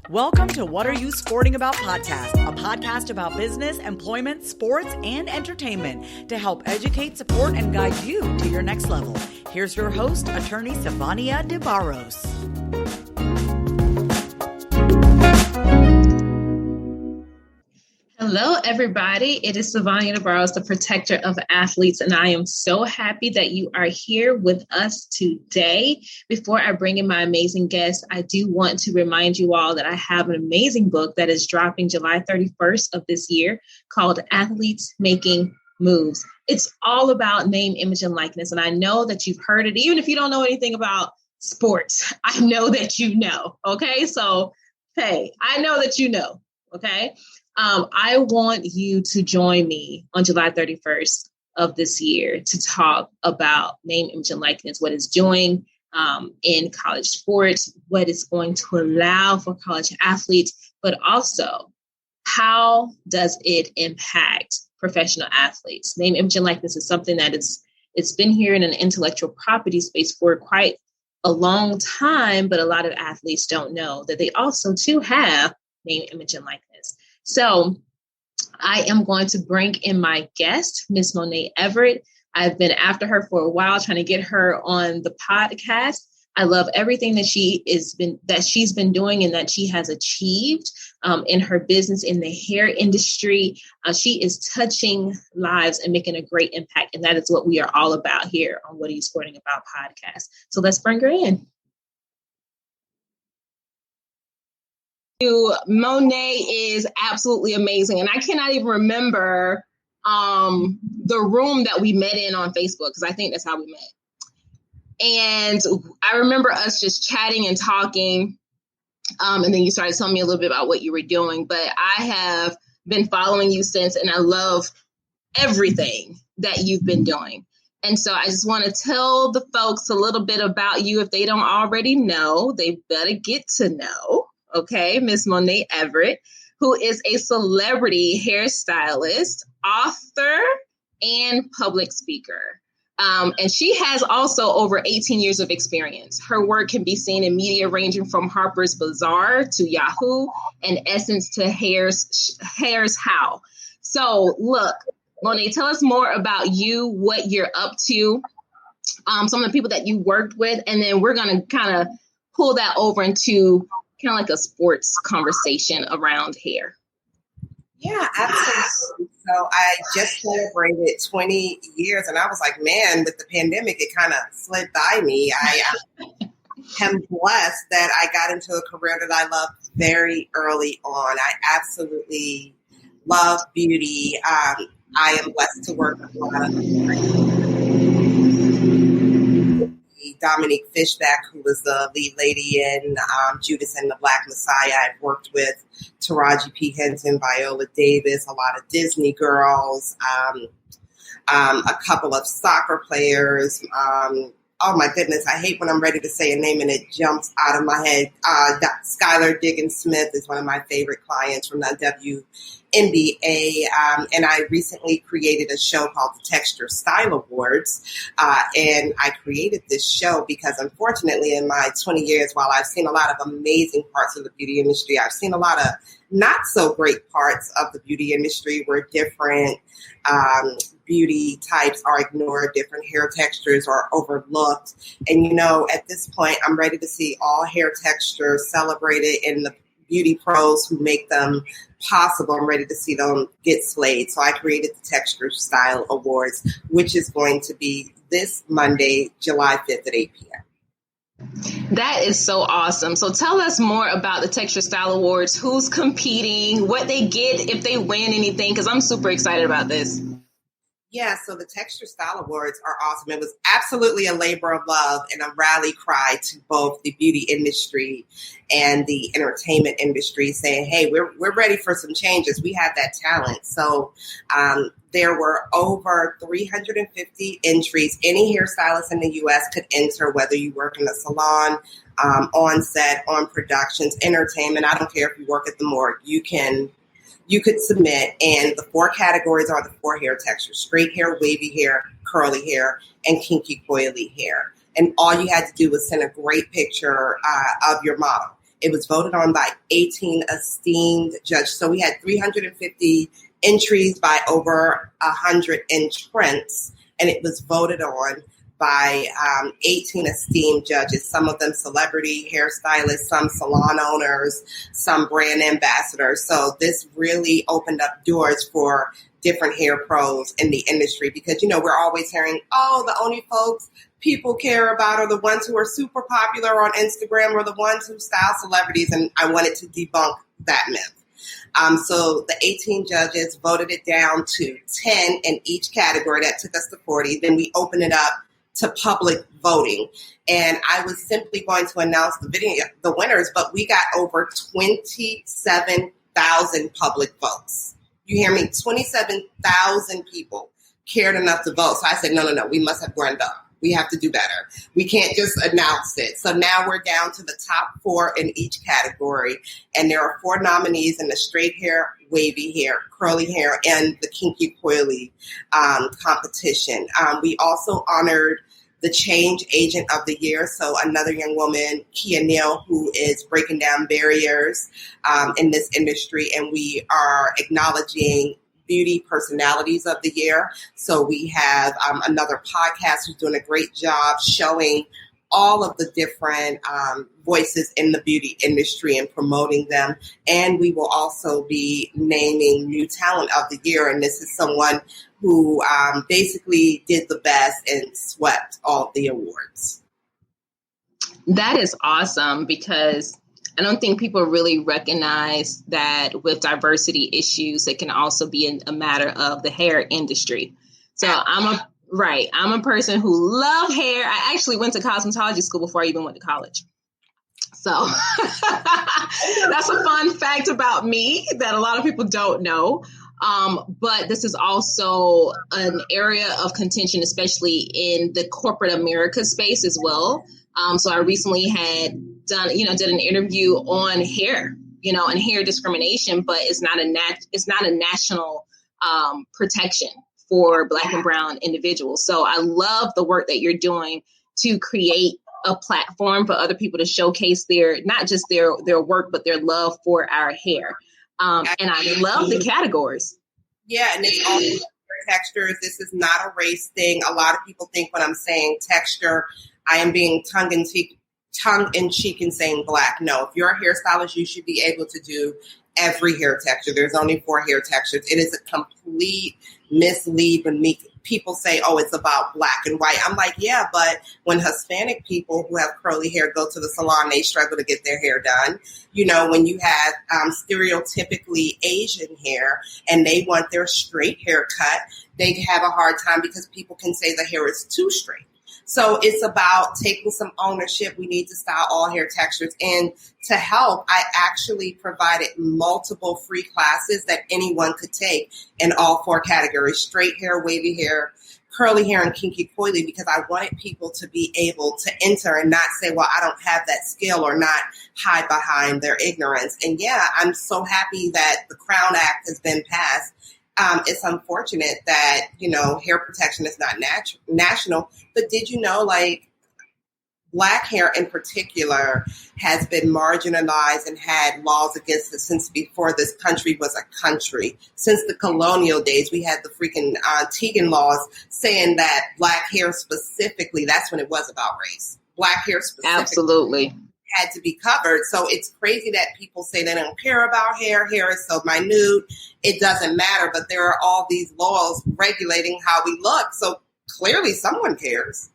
Welcome to What Are You Sporting About podcast, a podcast about business, employment, sports, and entertainment to help educate, support, and guide you to your next level. Here's your host, attorney Sivonnia DeBarros. Hello, everybody. It is Sivonnia DeBarros, the protector of athletes, and I am so happy that you are here with us today. Before I bring in my amazing guest, I do want to remind you all that I have an amazing book that is dropping July 31st of this year called Athletes Making Moves. It's all about name, image, and likeness, and I know that you've heard it. Even if you don't know anything about sports, I know that you know, okay? So, hey, I know that you know, okay? I want you to join me on July 31st of this year to talk about name, image, and likeness, what it's doing in college sports, what it's going to allow for college athletes, but also how does it impact professional athletes? Name, image, and likeness is something that it's been here in an intellectual property space for quite a long time, but a lot of athletes don't know that they also too have name, image, and likeness. So I am going to bring in my guest, Miss Monae Everett. I've been after her for a while, trying to get her on the podcast. I love everything that she's been doing and that she has achieved in her business in the hair industry. She is touching lives and making a great impact. And that is what we are all about here on What Are You Sporting About podcast. So let's bring her in. Monae is absolutely amazing. And I cannot even remember the room that we met in on Facebook, because I think that's how we met. And I remember us just chatting and talking. And then you started telling me a little bit about what you were doing. But I have been following you since, and I love everything that you've been doing. And so I just want to tell the folks a little bit about you. If they don't already know, they better get to know. Okay, Miss Monae Everett, who is a celebrity hairstylist, author, and public speaker. And she has also over 18 years of experience. Her work can be seen in media ranging from Harper's BAZAAR to Yahoo and Essence to Hair's How. So look, Monae, tell us more about you, what you're up to, some of the people that you worked with, and then we're going to kind of pull that over into kind of like a sports conversation around hair. Yeah, absolutely. So I just celebrated 20 years and I was like, man, with the pandemic, it kind of slid by me. I am blessed that I got into a career that I loved very early on. I absolutely love beauty. I am blessed to work with a lot of Dominique Fishback, who was the lead lady in Judas and the Black Messiah. I've worked with Taraji P. Henson, Viola Davis, a lot of Disney girls, a couple of soccer players. Oh my goodness, I hate when I'm ready to say a name and it jumps out of my head. Skylar Diggins-Smith is one of my favorite clients from the WNBA. And I recently created a show called the Texture Style Awards. And I created this show because unfortunately in my 20 years, while I've seen a lot of amazing parts of the beauty industry, I've seen a lot of not so great parts of the beauty industry where different beauty types are ignored, different hair textures are overlooked. And, you know, at this point, I'm ready to see all hair textures celebrated and the beauty pros who make them possible. I'm ready to see them get slayed. So I created the Texture Style Awards, which is going to be this Monday, July 5th at 8 p.m. That is so awesome. So tell us more about the Texture Style Awards, who's competing, what they get if they win anything, because I'm super excited about this. Yeah, so the Texture Style Awards are awesome. It was absolutely a labor of love and a rally cry to both the beauty industry and the entertainment industry saying, hey, we're ready for some changes. We have that talent. So there were over 350 entries. Any hairstylist in the U.S. could enter, whether you work in the salon, on set, on productions, entertainment. I don't care if you work at the morgue. You could submit, and the 4 categories are the 4 hair textures: straight hair, wavy hair, curly hair, and kinky coily hair. and all you had to do was send a great picture of your model. It was voted on by 18 esteemed judges. So we had 350 entries by over 100 entrants, and it was voted on by 18 esteemed judges, some of them celebrity hairstylists, some salon owners, some brand ambassadors. So this really opened up doors for different hair pros in the industry because, we're always hearing, oh, the only folks people care about are the ones who are super popular on Instagram or the ones who style celebrities. And I wanted to debunk that myth. So the 18 judges voted it down to 10 in each category. That took us to 40. Then we opened it up to public voting. And I was simply going to announce the winners, but we got over 27,000 public votes. You hear me? 27,000 people cared enough to vote. So I said, no, we must have grown up. We have to do better. We can't just announce it. So now we're down to the top 4 in each category. And there are 4 nominees in the straight hair, wavy hair, curly hair, and the kinky coily competition. We also honored the Change Agent of the Year. So another young woman, Kia Neal, who is breaking down barriers in this industry. And we are acknowledging Beauty Personalities of the Year. So we have another podcast who's doing a great job showing all of the different voices in the beauty industry and promoting them. And we will also be naming New Talent of the Year. And this is someone who basically did the best and swept all the awards. That is awesome because I don't think people really recognize that with diversity issues, it can also be a matter of the hair industry. So I'm a person who love hair. I actually went to cosmetology school before I even went to college. So that's a fun fact about me that a lot of people don't know. But this is also an area of contention, especially in the corporate America space as well. So I recently had did an interview on hair, and hair discrimination, but it's not a national protection for Black and brown individuals. So I love the work that you're doing to create a platform for other people to showcase not just their work, but their love for our hair. And I love the categories. Yeah, and it's all textures. This is not a race thing. A lot of people think when I'm saying texture, I am being tongue in cheek and saying Black. No, if you're a hairstylist, you should be able to do every hair texture. There's only 4 hair textures. It is a complete mislead when people say, oh, it's about Black and white. I'm like, yeah, but when Hispanic people who have curly hair go to the salon, they struggle to get their hair done. When you have stereotypically Asian hair and they want their straight hair cut, they have a hard time because people can say the hair is too straight. So it's about taking some ownership. We need to style all hair textures. And to help, I actually provided multiple free classes that anyone could take in all 4 categories: straight hair, wavy hair, curly hair, and kinky coily, because I wanted people to be able to enter and not say, well, I don't have that skill, or not hide behind their ignorance. And yeah, I'm so happy that the Crown Act has been passed. It's unfortunate that, hair protection is not national, but did you know, Black hair in particular has been marginalized and had laws against it since before this country was a country. Since the colonial days, we had the freaking Tegan laws saying that Black hair specifically, that's when it was about race. Black hair specifically. Absolutely. Had to be covered. So it's crazy that people say they don't care about hair. Hair is so minute. It doesn't matter. But there are all these laws regulating how we look. So clearly someone cares.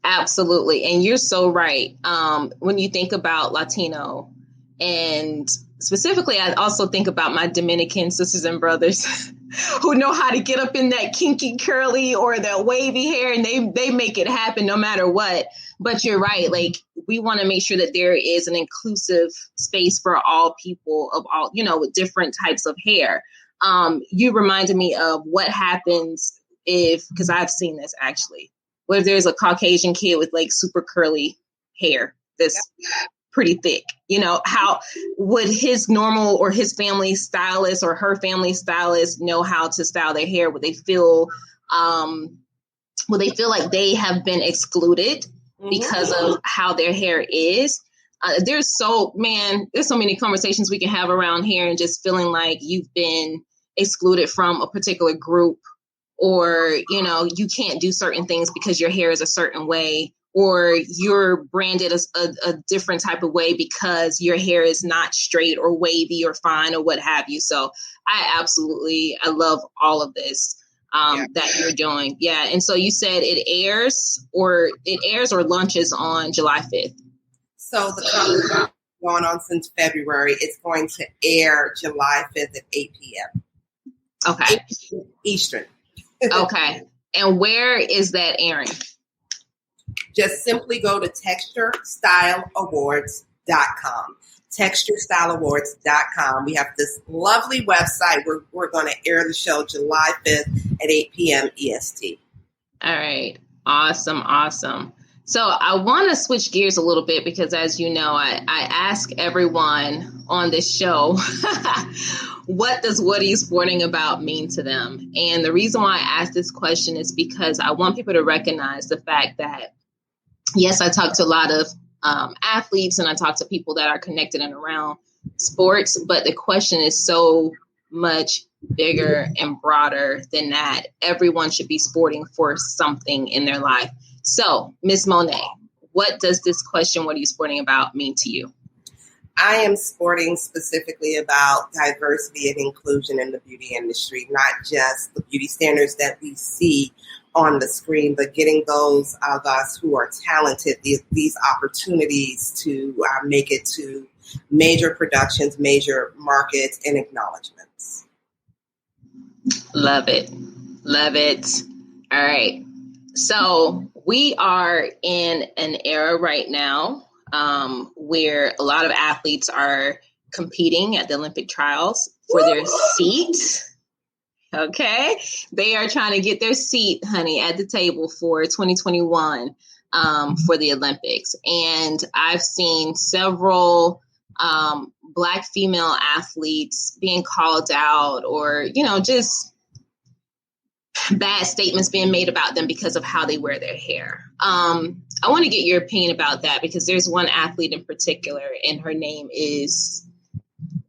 Absolutely. And you're so right. When you think about Latino, and specifically, I also think about my Dominican sisters and brothers who know how to get up in that kinky curly or that wavy hair, and they make it happen no matter what. But you're right. We want to make sure that there is an inclusive space for all people of all, with different types of hair. You reminded me of what happens because I've seen this actually, where there's a Caucasian kid with super curly hair that's pretty thick. How would his normal or his family stylist or her family stylist know how to style their hair? Would they feel well, they feel like they have been excluded because of how their hair is. There's so many conversations we can have around here and just feeling like you've been excluded from a particular group, or, you can't do certain things because your hair is a certain way, or you're branded as a different type of way because your hair is not straight or wavy or fine or what have you. So I love all of this that you're doing. Yeah. And so you said it airs or launches on July 5th. So the company's going on since February. It's going to air July 5th at 8 p.m. Okay. Eastern. Okay. And where is that airing? Just simply go to texturestyleawards.com. texturestyleawards.com. We have this lovely website where we're going to air the show July 5th at 8 p.m. EST. All right. Awesome. So I want to switch gears a little bit because, as you know, I ask everyone on this show, what does What Are You Sporting About mean to them? And the reason why I ask this question is because I want people to recognize the fact that, yes, I talk to a lot of athletes and I talk to people that are connected and around sports, but the question is so much bigger and broader than that. Everyone should be sporting for something in their life. So, Miss Monae, what does this question, what are you sporting about, mean to you? I am sporting specifically about diversity and inclusion in the beauty industry, not just the beauty standards that we see on the screen, but getting those of us who are talented these opportunities to make it to major productions, major markets, and acknowledgments. Love it. All right. So we are in an era right now where a lot of athletes are competing at the Olympic trials for their seat. Okay. They are trying to get their seat, honey, at the table for 2021 for the Olympics. And I've seen several Black female athletes being called out or, just bad statements being made about them because of how they wear their hair. I want to get your opinion about that because there's one athlete in particular and her name is,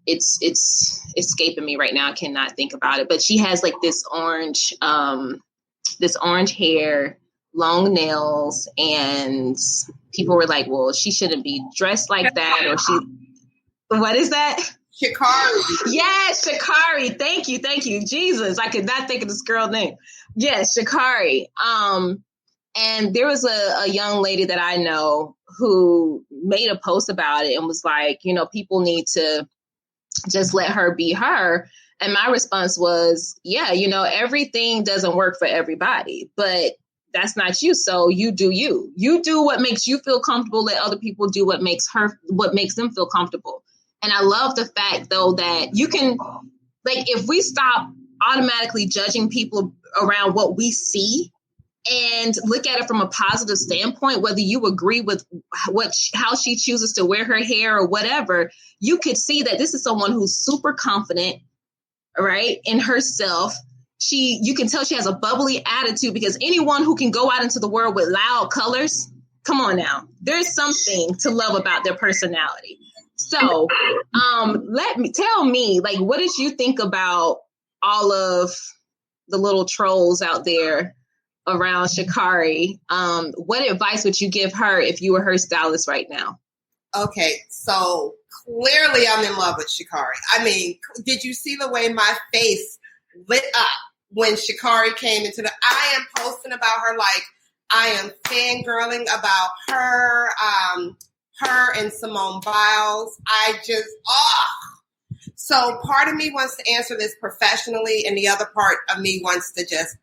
it's escaping me right now. I cannot think about it, but she has like this orange hair, long nails, and people were like, well, she shouldn't be dressed like that. Or what is that? Sha'Carri. Yes, Sha'Carri. Thank you. Jesus, I could not think of this girl's name. Yes, Sha'Carri. And there was a young lady that I know who made a post about it and was like, people need to just let her be her. And my response was, yeah, everything doesn't work for everybody, but that's not you. So you do you. You do what makes you feel comfortable. Let other people do what makes them feel comfortable. And I love the fact, though, that you can, like, if we stop automatically judging people around what we see and look at it from a positive standpoint, whether you agree with how she chooses to wear her hair or whatever, you could see that this is someone who's super confident, right, in herself. You can tell she has a bubbly attitude because anyone who can go out into the world with loud colors, come on now, there's something to love about their personality. So tell me, like, what did you think about all of the little trolls out there around Sha'Carri? What advice would you give her if you were her stylist right now? Okay, so clearly I'm in love with Sha'Carri. I mean, did you see the way my face lit up when Sha'Carri came into I am posting about her like I am fangirling about her, her and Simone Biles. So part of me wants to answer this professionally and the other part of me wants to just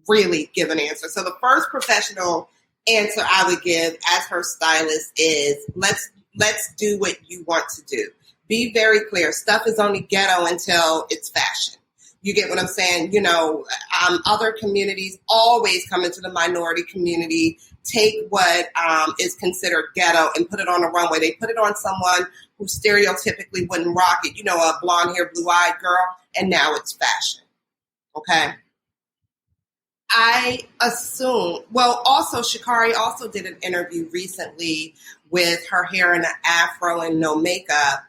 really give an answer. So the first professional answer I would give as her stylist is let's do what you want to do. Be very clear. Stuff is only ghetto until it's fashion. You get what I'm saying? Other communities always come into the minority community, take what is considered ghetto and put it on a runway. They put it on someone who stereotypically wouldn't rock it, a blonde hair, blue eyed girl, and now it's fashion. Okay. I assume, well, also Sha'Carri also did an interview recently with her hair in an afro and no makeup,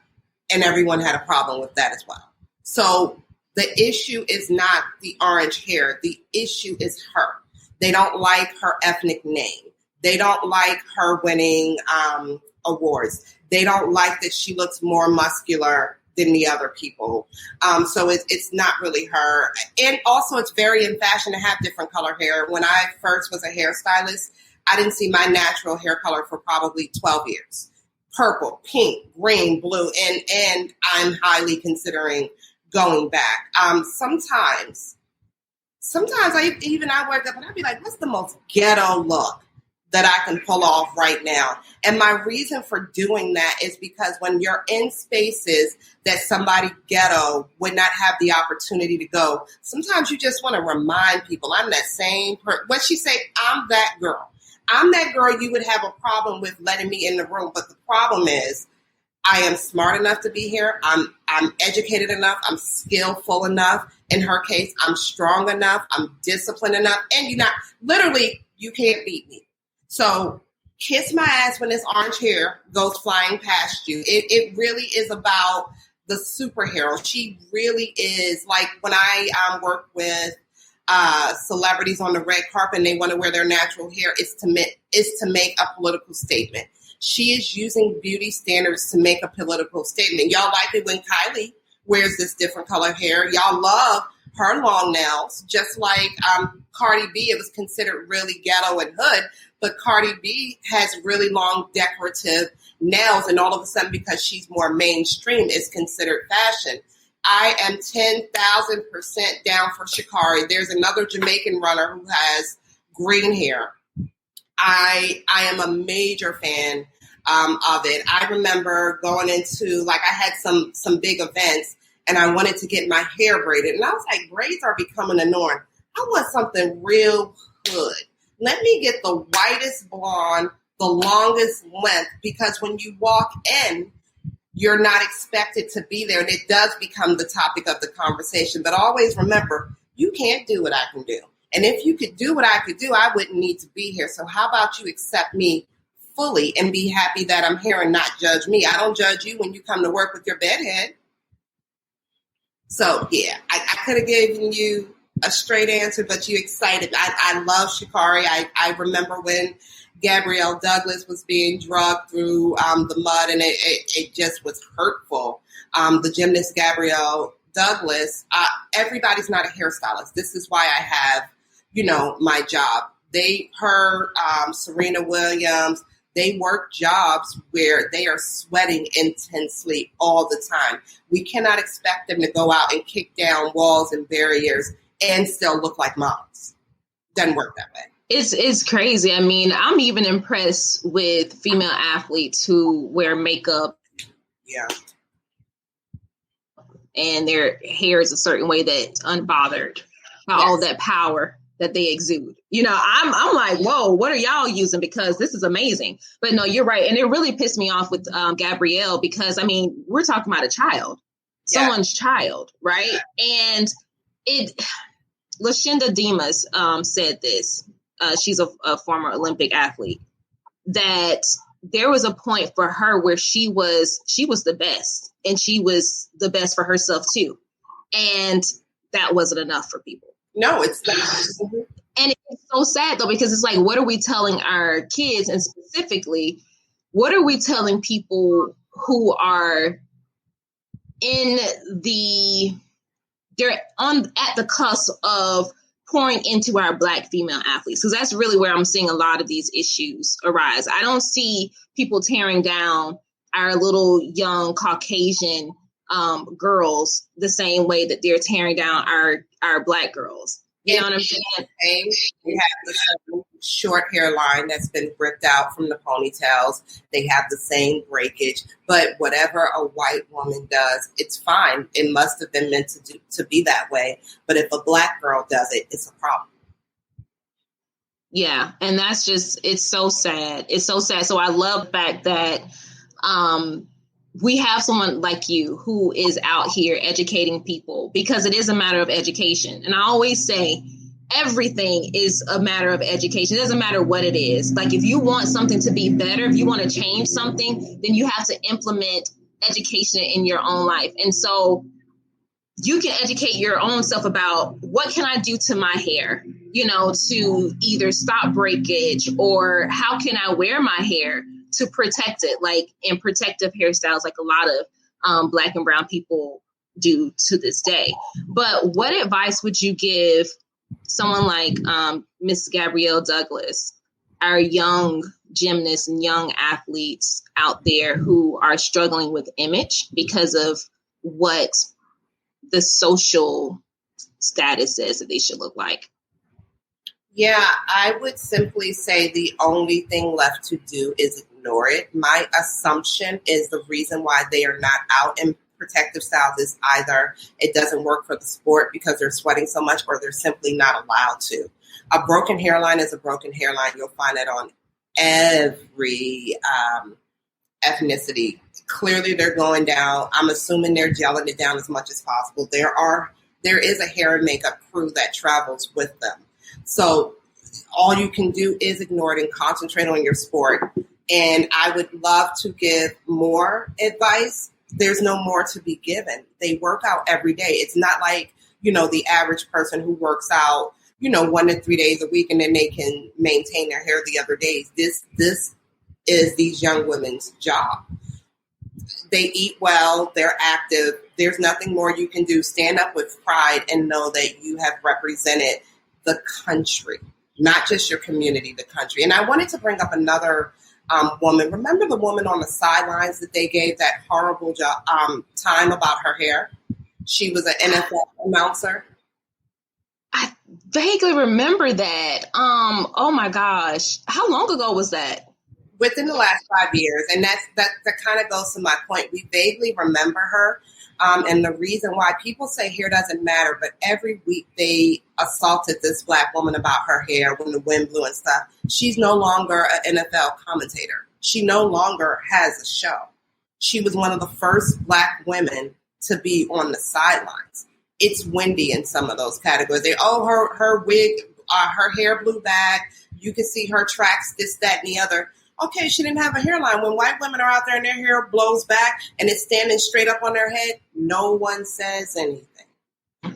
and everyone had a problem with that as well. So the issue is not the orange hair. The issue is her. They don't like her ethnic name. They don't like her winning awards. They don't like that she looks more muscular than the other people. So it's not really her. And also it's very in fashion to have different color hair. When I first was a hairstylist, I didn't see my natural hair color for probably 12 years. Purple, pink, green, blue, and I'm highly considering going back. Sometimes I wake up and I'd be like, what's the most ghetto look that I can pull off right now? And my reason for doing that is because when you're in spaces that somebody ghetto would not have the opportunity to go, sometimes you just want to remind people, I'm that same person. What she say, I'm that girl. I'm that girl you would have a problem with letting me in the room. But the problem is I am smart enough to be here. I'm educated enough. I'm skillful enough. In her case, I'm strong enough. I'm disciplined enough. And you can't beat me. So kiss my ass when this orange hair goes flying past you. It really is about the superhero. She really is, like when I work with celebrities on the red carpet and they want to wear their natural hair, is to make a political statement. She is using beauty standards to make a political statement. Y'all like it when Kylie wears this different color hair. Y'all love her long nails, just like Cardi B. It was considered really ghetto and hood, but Cardi B has really long decorative nails, and all of a sudden, because she's more mainstream, is considered fashion. I am 10,000% down for Sha'Carri. There's another Jamaican runner who has green hair. I am a major fan of it. I remember going into, like, I had some big events and I wanted to get my hair braided. And I was like, braids are becoming a norm. I want something real good. Let me get the whitest blonde, the longest length, because when you walk in, you're not expected to be there. And it does become the topic of the conversation. But always remember, you can't do what I can do. And if you could do what I could do, I wouldn't need to be here. So how about you accept me fully and be happy that I'm here and not judge me? I don't judge you when you come to work with your bedhead. So, yeah, I could have given you a straight answer, but you excited. I love Sha'Carri. I remember when Gabrielle Douglas was being drugged through the mud, and it just was hurtful. The gymnast Gabrielle Douglas, everybody's not a hairstylist. This is why I have, my job. Serena Williams, they work jobs where they are sweating intensely all the time. We cannot expect them to go out and kick down walls and barriers and still look like models. Doesn't work that way. It's crazy. I mean, I'm even impressed with female athletes who wear makeup. Yeah. And their hair is a certain way that's unbothered by all that power that they exude. I'm like, whoa, what are y'all using? Because this is amazing. But no, you're right. And it really pissed me off with Gabrielle, because, I mean, we're talking about a child, someone's child, right? And Lashinda Dimas said this. She's a former Olympic athlete, that there was a point for her where she was the best, and she was the best for herself too. And that wasn't enough for people. No, it's not. And it's so sad though, because it's like, what are we telling our kids? And specifically, what are we telling people who are they're at the cusp of pouring into our Black female athletes? Because that's really where I'm seeing a lot of these issues arise. I don't see people tearing down our little young Caucasian girls the same way that they're tearing down our Black girls. You know what I'm saying? They have the short hairline that's been ripped out from the ponytails. They have the same breakage. But whatever a white woman does, it's fine. It must have been meant to be that way. But if a Black girl does it, it's a problem. Yeah, and that's just, it's so sad. It's so sad. So I love the fact that we have someone like you who is out here educating people, because it is a matter of education. And I always say, everything is a matter of education. It doesn't matter what it is. Like if you want something to be better, if you want to change something, then you have to implement education in your own life. And so you can educate your own self about what can I do to my hair, to either stop breakage, or how can I wear my hair to protect it, like in protective hairstyles, like a lot of Black and brown people do to this day. But what advice would you give someone like Miss Gabrielle Douglas, our young gymnasts and young athletes out there who are struggling with image because of what the social status says that they should look like? Yeah, I would simply say the only thing left to do is ignore it. My assumption is the reason why they are not out in protective styles is either it doesn't work for the sport because they're sweating so much, or they're simply not allowed to. A broken hairline is a broken hairline. You'll find it on every ethnicity. Clearly they're going down. I'm assuming they're gelling it down as much as possible. There is a hair and makeup crew that travels with them. So all you can do is ignore it and concentrate on your sport. And I would love to give more advice. There's no more to be given. They work out every day. It's not like, the average person who works out, 1 to 3 days a week and then they can maintain their hair the other days. This is these young women's job. They eat well. They're active. There's nothing more you can do. Stand up with pride and know that you have represented the country, not just your community, the country. And I wanted to bring up another woman. Remember the woman on the sidelines that they gave that horrible time about her hair? She was an NFL announcer. I vaguely remember that. Oh my gosh. How long ago was that? Within the last 5 years. And that kind of goes to my point. We vaguely remember her. And the reason why people say hair doesn't matter, but every week they assaulted this Black woman about her hair when the wind blew and stuff. She's no longer an NFL commentator. She no longer has a show. She was one of the first Black women to be on the sidelines. It's windy in some of those categories. Her wig, her hair blew back. You can see her tracks, this, that, and the other. Okay, she didn't have a hairline. When white women are out there and their hair blows back and it's standing straight up on their head, no one says anything.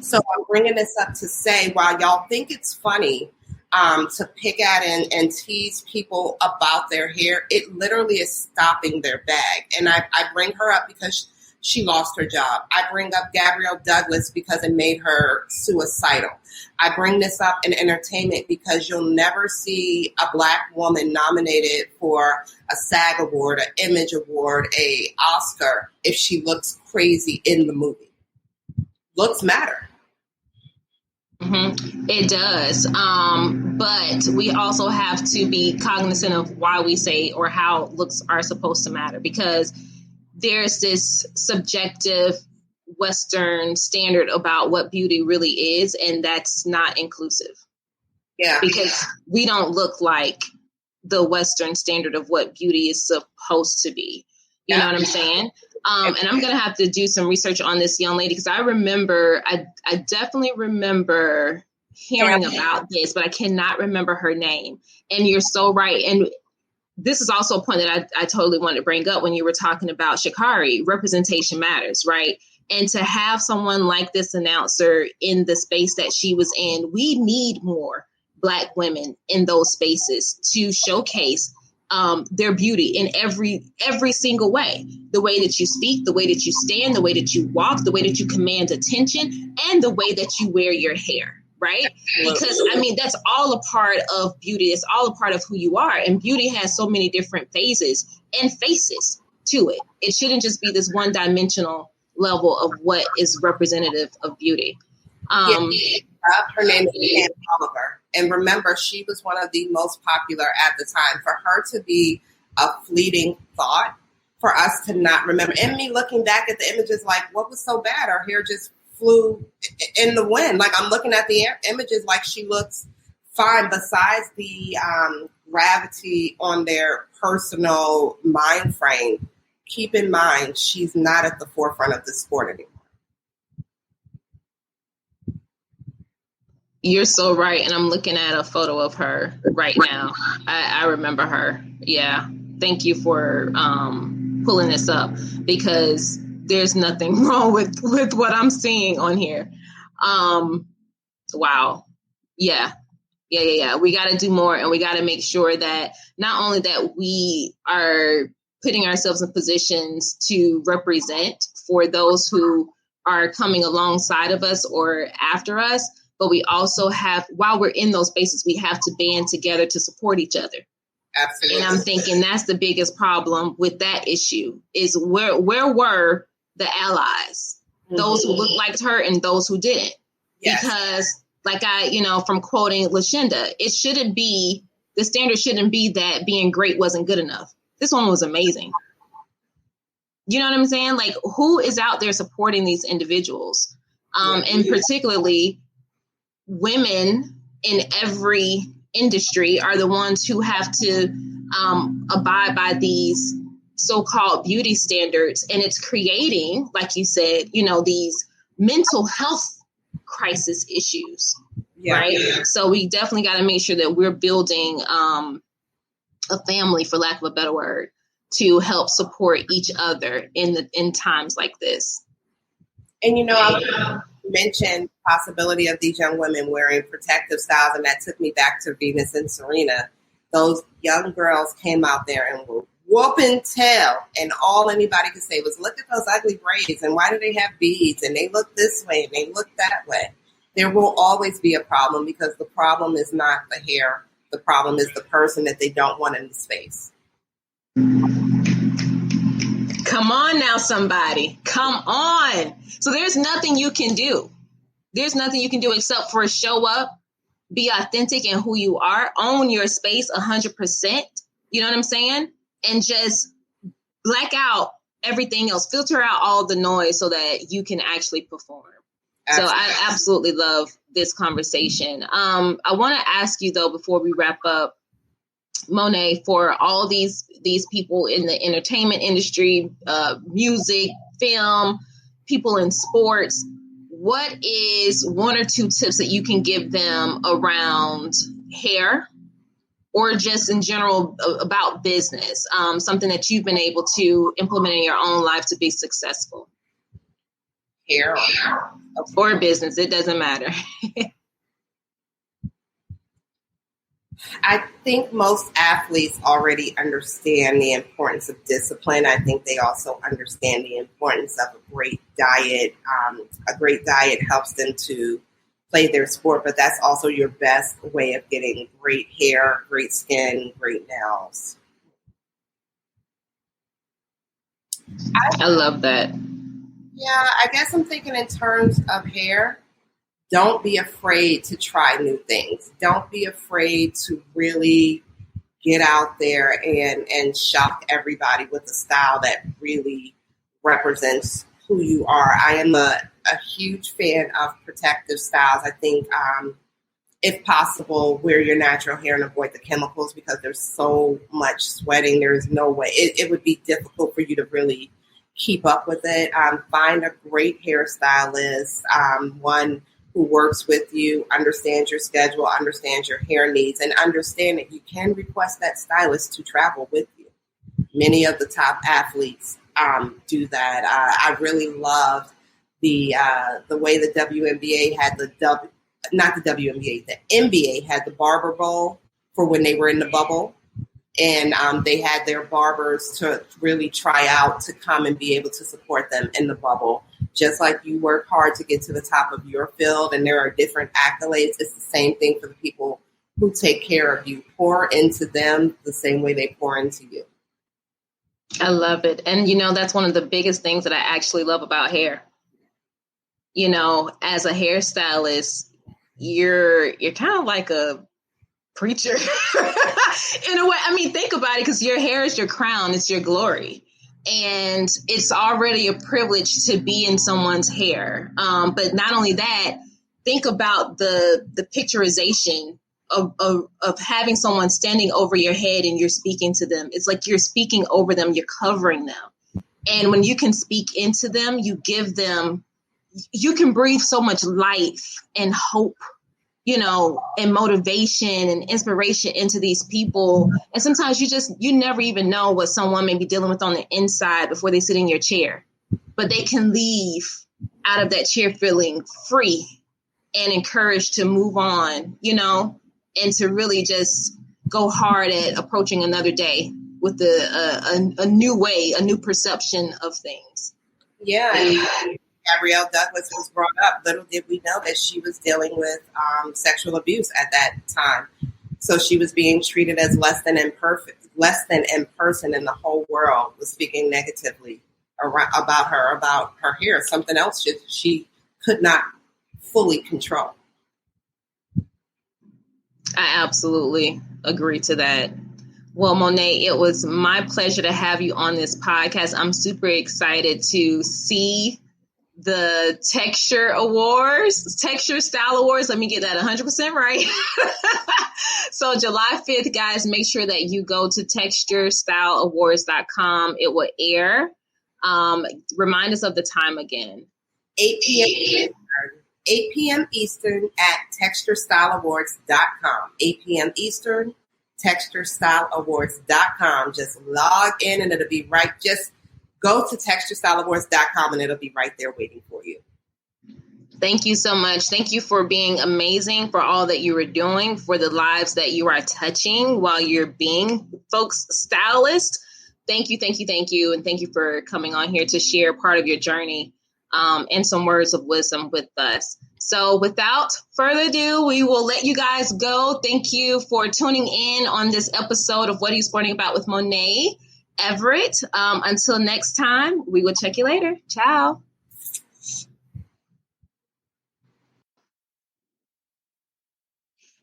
So I'm bringing this up to say, while y'all think it's funny to pick at and tease people about their hair, it literally is stopping their bag. And I bring her up because she lost her job. I bring up Gabrielle Douglas because it made her suicidal. I bring this up in entertainment because you'll never see a Black woman nominated for a SAG award, an Image award, a Oscar if she looks crazy in the movie. Looks matter. Mm-hmm. It does. But we also have to be cognizant of why we say or how looks are supposed to matter, because there's this subjective Western standard about what beauty really is, and that's not inclusive. Yeah. Because we don't look like the Western standard of what beauty is supposed to be. You know what I'm saying? And I'm going to have to do some research on this young lady, because I definitely remember hearing about this, but I cannot remember her name. And you're so right. And this is also a point that I totally wanted to bring up when you were talking about Sha'Carri. Representation matters, right? And to have someone like this announcer in the space that she was in, we need more Black women in those spaces to showcase their beauty in every single way. The way that you speak, the way that you stand, the way that you walk, the way that you command attention, and the way that you wear your hair. Right? Because, that's all a part of beauty. It's all a part of who you are. And beauty has so many different phases and faces to it. It shouldn't just be this one-dimensional level of what is representative of beauty. Her name is Ann Oliver. And remember, she was one of the most popular at the time. For her to be a fleeting thought, for us to not remember. And me looking back at the images like, what was so bad? Her hair just flew in the wind. Like, I'm looking at the images like she looks fine, besides the gravity on their personal mind frame. Keep in mind, she's not at the forefront of the sport anymore. You're so right. And I'm looking at a photo of her right now. I remember her. Yeah. Thank you for pulling this up, because there's nothing wrong with what I'm seeing on here. Wow. Yeah. We got to do more, and we got to make sure that not only that we are putting ourselves in positions to represent for those who are coming alongside of us or after us, but we also have, while we're in those spaces, we have to band together to support each other. Absolutely. And I'm thinking that's the biggest problem with that issue is where were the allies, those who looked like her and those who didn't? Yes. Because from quoting LaShonda, the standard shouldn't be that being great wasn't good enough. This one was amazing. You know what I'm saying? Like, who is out there supporting these individuals? And particularly women in every industry are the ones who have to abide by these so-called beauty standards. And it's creating, like you said, these mental health crisis issues, right? Yeah. So we definitely got to make sure that we're building a family, for lack of a better word, to help support each other in times like this. And I mentioned the possibility of these young women wearing protective styles, and that took me back to Venus and Serena. Those young girls came out there and were whooping tail, and all anybody could say was, look at those ugly braids, and why do they have beads, and they look this way, and they look that way. There will always be a problem, because the problem is not the hair. The problem is the person that they don't want in the space. Come on now, somebody. Come on. So there's nothing you can do. There's nothing you can do except for show up, be authentic in who you are, own your space 100%. You know what I'm saying? And just black out everything else, filter out all the noise so that you can actually perform. Absolutely. So I absolutely love this conversation. I want to ask you, though, before we wrap up, Monae, for all these people in the entertainment industry, music, film, people in sports, what is one or two tips that you can give them around hair, or just in general about business, something that you've been able to implement in your own life to be successful? Hair or business, it doesn't matter. I think most athletes already understand the importance of discipline. I think they also understand the importance of a great diet. A great diet helps them to play their sport, but that's also your best way of getting great hair, great skin, great nails. I love that. Yeah, I guess I'm thinking in terms of hair. Don't be afraid to try new things. Don't be afraid to really get out there and shock everybody with a style that really represents who you are. I am a huge fan of protective styles. I think if possible, wear your natural hair and avoid the chemicals, because there's so much sweating. There's no way. It would be difficult for you to really keep up with it. Find a great hairstylist, one who works with you, understands your schedule, understands your hair needs, and understand that you can request that stylist to travel with you. Many of the top athletes do that. I really loved the way the WNBA had the NBA had the barber bowl for when they were in the bubble. And they had their barbers to really try out to come and be able to support them in the bubble. Just like you work hard to get to the top of your field and there are different accolades, it's the same thing for the people who take care of you. Pour into them the same way they pour into you. I love it. And, that's one of the biggest things that I actually love about hair. As a hairstylist, you're kind of like a preacher in a way. I mean, think about it, because your hair is your crown, it's your glory, and it's already a privilege to be in someone's hair. But not only that, think about the picturization of having someone standing over your head and you're speaking to them. It's like you're speaking over them, you're covering them. And when you can speak into them, you can breathe so much life and hope and motivation and inspiration into these people. And sometimes you never even know what someone may be dealing with on the inside before they sit in your chair, but they can leave out of that chair feeling free and encouraged to move on, and to really just go hard at approaching another day with a new way, a new perception of things. Yeah. And Gabrielle Douglas was brought up. Little did we know that she was dealing with sexual abuse at that time. So she was being treated as less than in person, and the whole world was speaking negatively about her hair, something else she could not fully control. I absolutely agree to that. Well, Monae, it was my pleasure to have you on this podcast. I'm super excited to see the Texture Style Awards. Let me get that 100% right. So July 5th, guys, make sure that you go to texturestyleawards.com. It will air. Remind us of the time again. 8 p.m. Eastern at texturestyleawards.com. 8 p.m. Eastern, texturestyleawards.com. Just log in and it'll be right. Just go to texturestyleawards.com and it'll be right there waiting for you. Thank you so much. Thank you for being amazing, for all that you are doing, for the lives that you are touching while you're being folks' stylist. Thank you. And thank you for coming on here to share part of your journey and some words of wisdom with us. So without further ado, we will let you guys go. Thank you for tuning in on this episode of What Are You Sporting About with Monae Everett. Until next time, we will check you later. Ciao.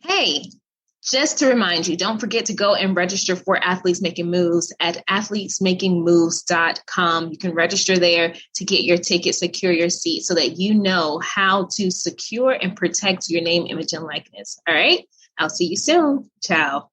Hey, just to remind you, don't forget to go and register for Athletes Making Moves at athletesmakingmoves.com. You can register there to get your ticket, secure your seat so that you know how to secure and protect your name, image, and likeness. All right. I'll see you soon. Ciao.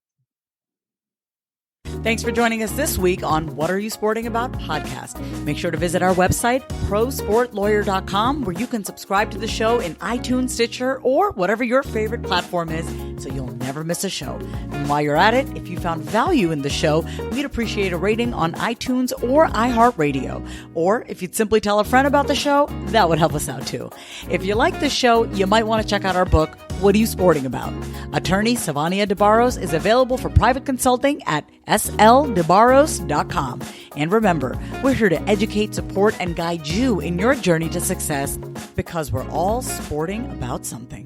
Thanks for joining us this week on What Are You Sporting About podcast. Make sure to visit our website, prosportlawyer.com, where you can subscribe to the show in iTunes, Stitcher, or whatever your favorite platform is, so you'll never miss a show. And while you're at it, if you found value in the show, we'd appreciate a rating on iTunes or iHeartRadio. Or if you'd simply tell a friend about the show, that would help us out too. If you like the show, you might want to check out our book, What Are You Sporting About? Attorney Sivonnia DeBarros is available for private consulting at sldebarros.com. And remember, we're here to educate, support, and guide you in your journey to success, because we're all sporting about something.